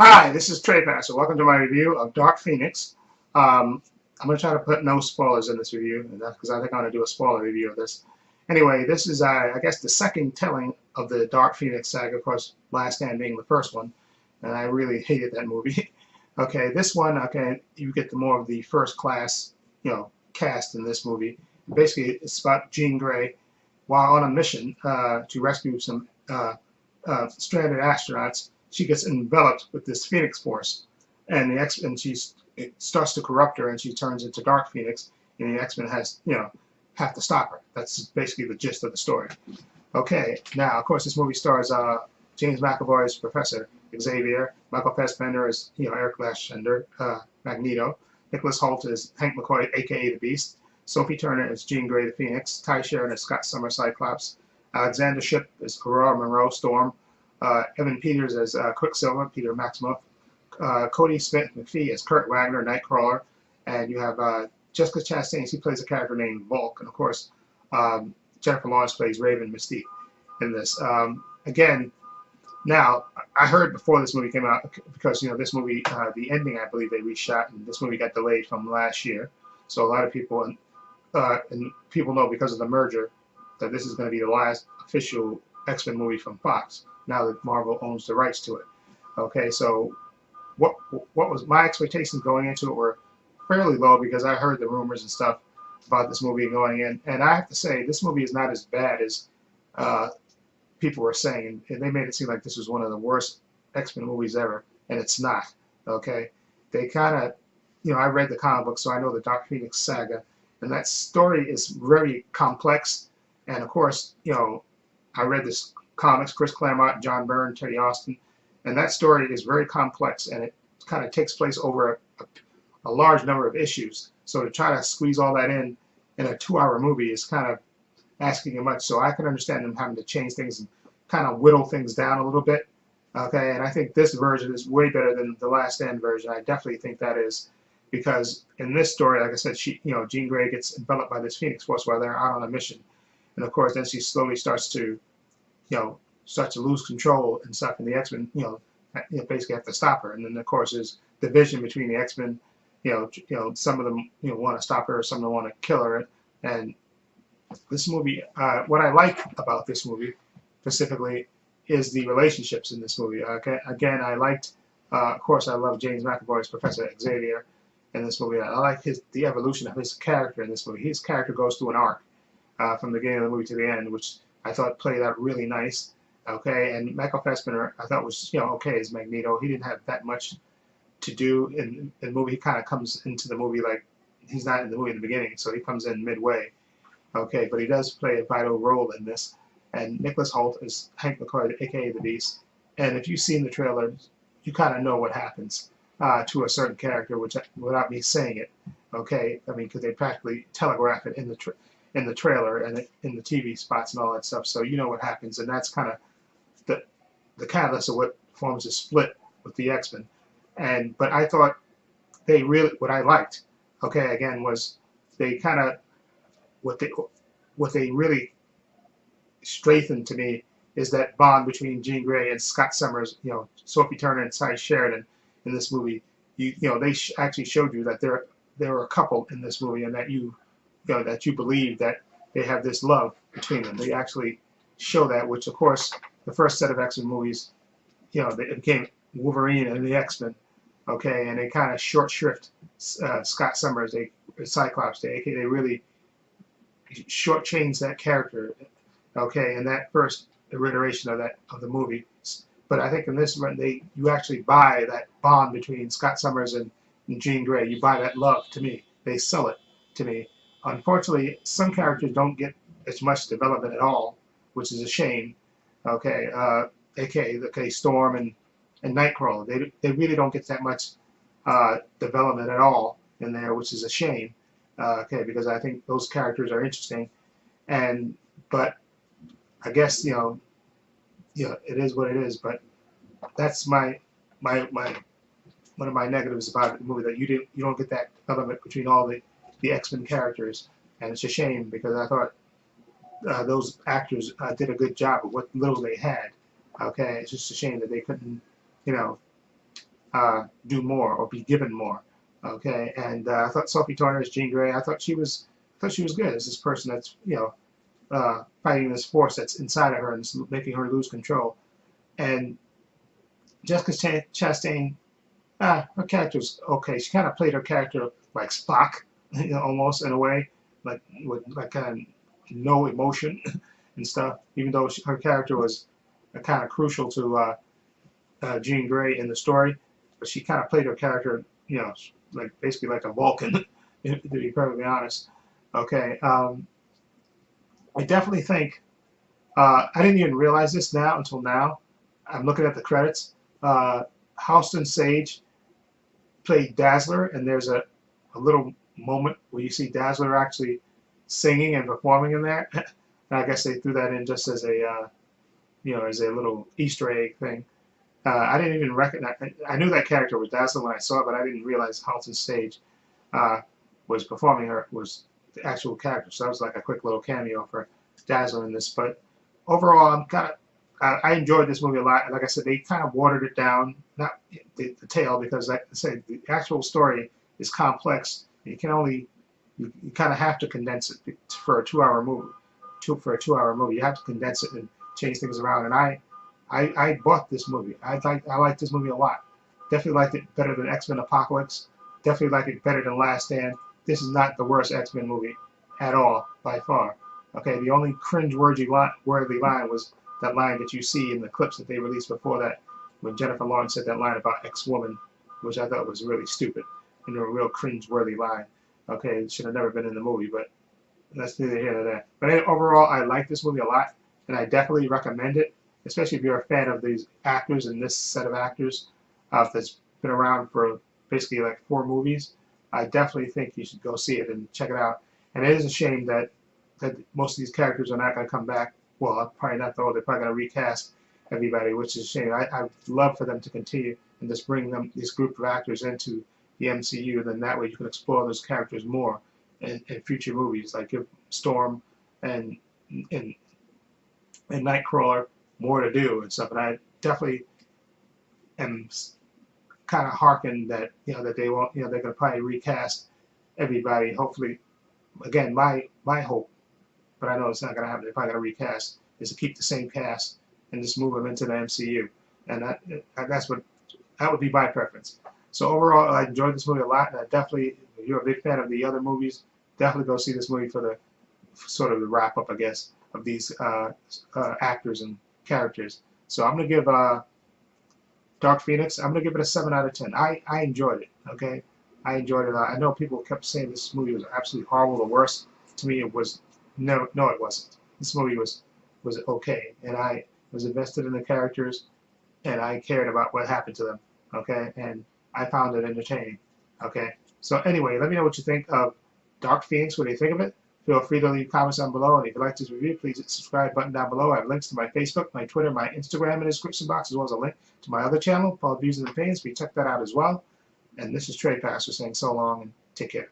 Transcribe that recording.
Hi, this is Trey Passer. Welcome to my review of Dark Phoenix. I'm going to try to put no spoilers in this review, and that's because I think I'm going to do a spoiler review of this. Anyway, this is, I guess, the second telling of the Dark Phoenix saga, of course, Last Stand being the first one, and I really hated that movie. Okay, this one, okay, you get the more of the first class, cast in this movie. Basically, it's about Jean Grey while on a mission to rescue some stranded astronauts. She gets enveloped with this Phoenix Force, and it starts to corrupt her, and she turns into Dark Phoenix, and the X-Men have to stop her. That's basically the gist of the story. Okay, now of course this movie stars James McAvoy as Professor Xavier, Michael Fassbender as Eric Lashender, Magneto, Nicholas Hoult as Hank McCoy, aka the Beast, Sophie Turner as Jean Grey the Phoenix, Ty Sheridan as Scott Summer Cyclops, Alexander Shipp as Aurora Monroe Storm, Evan Peters as Quicksilver, Peter Maximoff, Cody Smit-McPhee as Kurt Wagner, Nightcrawler, and you have Jessica Chastain. She plays a character named Bulk, and of course Jennifer Lawrence plays Raven Mystique in this. Again, now I heard before this movie came out, because this movie, the ending I believe they reshot, and this movie got delayed from last year. So a lot of people and people know because of the merger that this is going to be the last official X-Men movie from Fox, now that Marvel owns the rights to it. Okay, so what was my expectations going into it were fairly low, because I heard the rumors and stuff about this movie going in, and I have to say this movie is not as bad as uh, people were saying, and they made it seem like this was one of the worst X-Men movies ever, and it's not. Okay, they kind of, I read the comic book, so I know the Dark Phoenix saga, and that story is very complex. And of course, I read this comics, Chris Claremont, John Byrne, Teddy Austin, and that story is very complex, and it kind of takes place over a large number of issues. So to try to squeeze all that in a 2-hour movie is kind of asking too much. So I can understand them having to change things and kind of whittle things down a little bit. Okay, and I think this version is way better than the Last Stand version. I definitely think that is, because in this story, like I said, Jean Grey gets enveloped by this Phoenix Force while they're out on a mission, and of course then she slowly starts to, lose control and stuff, and the X-Men, basically have to stop her. And then of course there's division between the X-Men. Some of them, want to stop her, some of them want to kill her, and this movie, what I like about this movie specifically is the relationships in this movie. Okay, again, I liked, of course, I love James McAvoy as Professor Xavier in this movie. I like the evolution of his character in this movie. His character goes through an arc from the beginning of the movie to the end, which I thought played out really nice. Okay, and Michael Fassbender I thought was okay as Magneto. He didn't have that much to do in the movie. He kind of comes into the movie like he's not in the movie in the beginning, so he comes in midway. Okay, but he does play a vital role in this. And Nicholas Hoult is Hank McCoy, aka the Beast. And if you've seen the trailer, you kind of know what happens to a certain character, which without me saying it. Okay, I mean, because they practically telegraph it in the trailer and in the TV spots and all that stuff. So you know what happens, and that's kind of the catalyst of what forms a split with the X-Men. But I thought what I liked, okay, again, was they kind of what they really strengthened to me is that bond between Jean Grey and Scott Summers, Sophie Turner and Ty Sheridan in this movie. They actually showed you that they're a couple in this movie, and that that you believe that they have this love between them. They actually show that, which of course the first set of X-Men movies, it became Wolverine and the X-Men, okay, and they kind of short shrift Scott Summers, Cyclops, they really shortchanged that character, okay, in that first iteration of the movie. But I think in this one, you actually buy that bond between Scott Summers and Jean Grey. You buy that love to me. They sell it to me. Unfortunately, some characters don't get as much development at all, which is a shame. Okay, okay, Storm and Nightcrawler. They really don't get that much development at all in there, which is a shame. Okay, because I think those characters are interesting, but I guess it is what it is. But that's my one of my negatives about the movie, that you don't get that development between all the X-Men characters, and it's a shame, because I thought those actors did a good job of what little they had. Okay, it's just a shame that they couldn't do more or be given more. Okay, and I thought Sophie Turner as Jean Grey, I thought she was good as this person that's fighting this force that's inside of her and making her lose control. And Jessica Chastain, her character's okay. She kind of played her character like Spock, almost in a way, like with like kind of no emotion and stuff. Even though her character was kind of crucial to Jean Grey in the story, but she kind of played her character, like basically like a Vulcan, to be perfectly honest. Okay, I definitely think I didn't even realize this now until now. I'm looking at the credits. Halston Sage played Dazzler, and there's a little moment where you see Dazzler actually singing and performing in there. And I guess they threw that in just as a as a little Easter egg thing. I didn't even recognize. I knew that character was Dazzler when I saw it, but I didn't realize Halston Sage was was the actual character. So that was like a quick little cameo for Dazzler in this. But overall, I enjoyed this movie a lot. Like I said, they kind of watered it down, not the tale, because like I said, the actual story is complex. You kind of have to condense it for a 2-hour movie. For a 2-hour movie, you have to condense it and change things around. And I bought this movie. I like this movie a lot. Definitely liked it better than X-Men Apocalypse. Definitely liked it better than Last Stand. This is not the worst X-Men movie at all, by far. Okay, the only cringe-worthy line was that line that you see in the clips that they released before that, when Jennifer Lawrence said that line about ex-woman, which I thought was really stupid and a real cringe-worthy line. Okay, it should have never been in the movie, but that's neither here nor there. But overall, I like this movie a lot, and I definitely recommend it, especially if you're a fan of these actors and this set of actors that's been around for basically like 4 movies. I definitely think you should go see it and check it out. And it is a shame that most of these characters are not going to come back. Well, probably not, though. They're probably going to recast everybody, which is a shame. I'd love for them to continue and just bring this group of actors into the MCU, and then that way you can explore those characters more in future movies, like give Storm and Nightcrawler more to do and stuff. And I definitely am kind of harking that that they won't, they're going to probably recast everybody. Hopefully, again, my hope, but I know it's not going to happen. They're probably going to recast, is to keep the same cast and just move them into the MCU, and that would be my preference. So overall, I enjoyed this movie a lot, and I definitely, if you're a big fan of the other movies, definitely go see this movie for the sort of the wrap up, I guess, of these actors and characters. So I'm going to give Dark Phoenix, I'm going to give it a 7 out of 10. I enjoyed it, okay? I enjoyed it. I know people kept saying this movie was absolutely horrible, the worst. To me, it was, no, it wasn't. This movie was okay, and I was invested in the characters, and I cared about what happened to them, okay? And I found it entertaining, okay? So anyway, let me know what you think of Dark Phoenix, what do you think of it? Feel free to leave comments down below, and if you like this review, please hit the subscribe button down below. I have links to my Facebook, my Twitter, my Instagram in the description box, as well as a link to my other channel, Paul Views and Opinions. Please check that out as well. And this is Trey Pastor saying so long and take care.